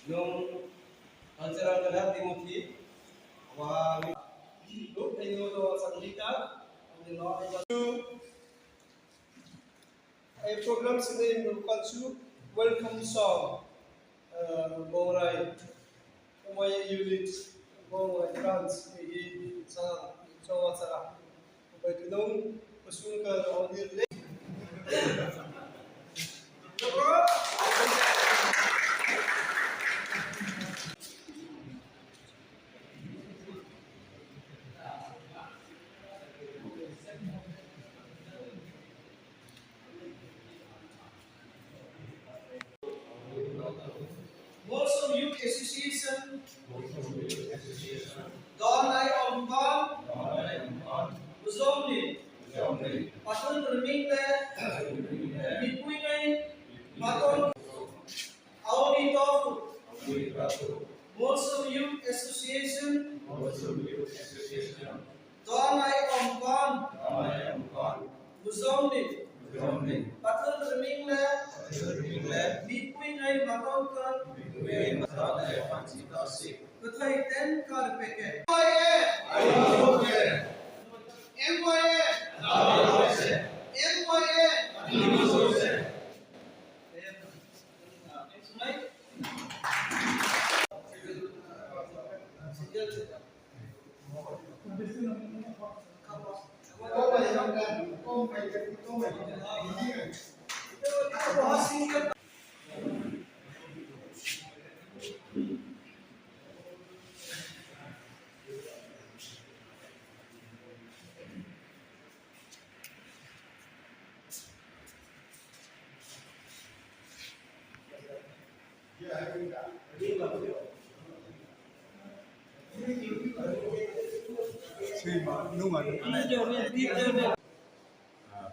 Nung cultural kalat Timothy, wa look ay no sa salita, ang no ay a program sa local su welcome song Bongrai umay unit Bongrai France igi sa so sa upay tunong pasun ka audio le Warsaw Youth Association Don ay Omban Uzomni Patun Bermingle Mipui ngay Patun Audi Tofu Warsaw Youth Association Don ay Omban Uzomni Patun Bermingle Mipui ngay Patun Kuthai ten karpeke.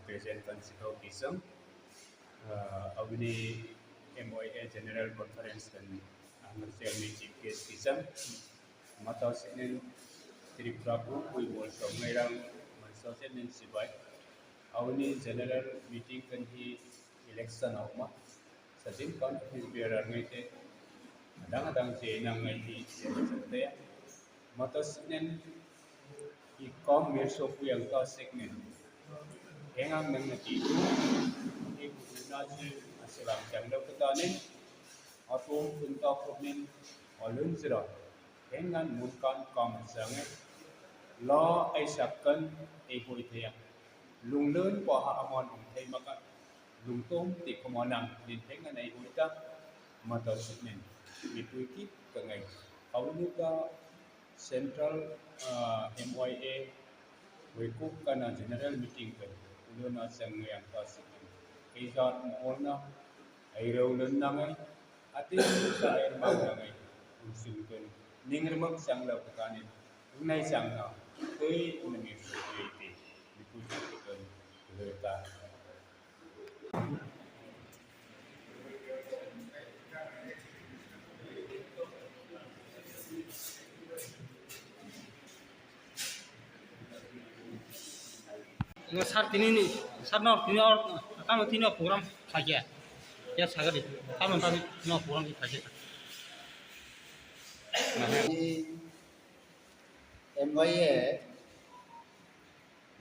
Present Francisco Pisang, Agni MOA General Conference dan Marcel Chief Guest Pisang, Mata Senin Tri Prabu Kui Bolso Merang Marcel Senin Sibai, Agni General Meeting kan hi election awma, Sajin kan his biar ngite, adang je nang ngiti sebenarnya, Mata Senin ikom mirso yang ka segmen. Hengang nang natido, ikuna si asilang janglaw katanin, atong punta kumin alun sila. Hengan munkan kam sangat, la ay sakkan ay hoitaya. Lunglun paha amon untay maka, lungtong ti kumanang din hengan ay hoita matasinin. Ituikip kangay. Kaunuka Central MYA Wekuk kana general meeting kan. Ulo na sang yang pasikin. Kaya mo na ay rawlan na ngay atin sa air mag na ngay usul kan. Ningramag sang law kakanin. Unay sang na kay unang iti. Dipusin kan kulita. Sir तिनी सर न तिनी और काम तिनी प्रोग्राम खाके या सागरी काम न तिनी प्रोग्राम खाके MYA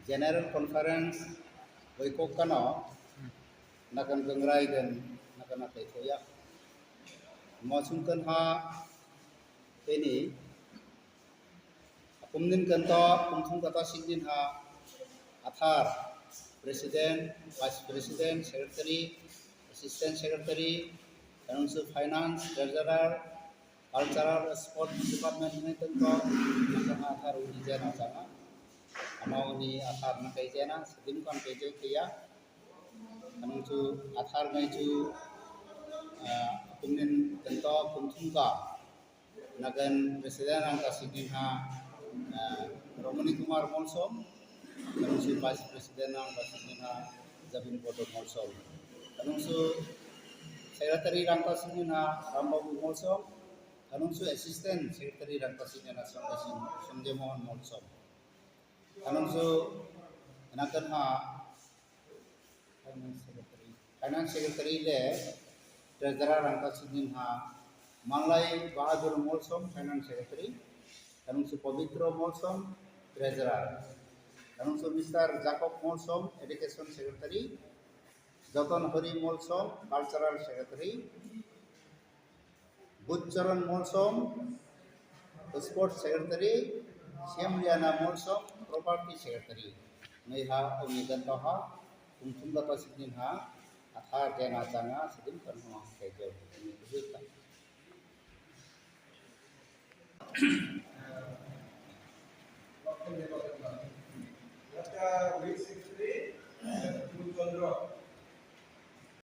General Conference Boykok kano nakan gengrai dan nakan nakai koya mosungkan ha ini kumnin kanto kumsung kata sindin ha Athar, Presiden, Vice President, Secretary, Assistant Secretary, dan unsur Finance, Treasurer, Cultural Sport Department ini tentu akan Athar ujian asana, mau ni Athar nak kajian, sedih kan kajian kia, dan unsur Athar ngaju, kumnin tentu kumsungka, nagan Presiden angka sidin ha Romani Kumar Monsom. Kanungsu Vice President ng Basimina Zabin Bodo Molsom. Kanungsu Secretary ng Basimina Rambabu Molsom. Kanungsu Assistant Secretary ng Basimina Samdemon Molsom. Kanungsu Anakan ha Finance Secretary le Treasurer ng Basimina Malai Bahadur Molsom, Finance Secretary, Kanungsu Pavitro Molsom, Treasurer, Kanungsu Mr. Jacob Molsom, Education Secretary, Joton Hori Molsom, Cultural Secretary, Budcharan Molsom, Sports Secretary, Siamliana Molsom, Property Secretary. Neha Unigantaha, Tumtungata Sidinha, Athar Jana Jana, Sidim Kanha, Kejo,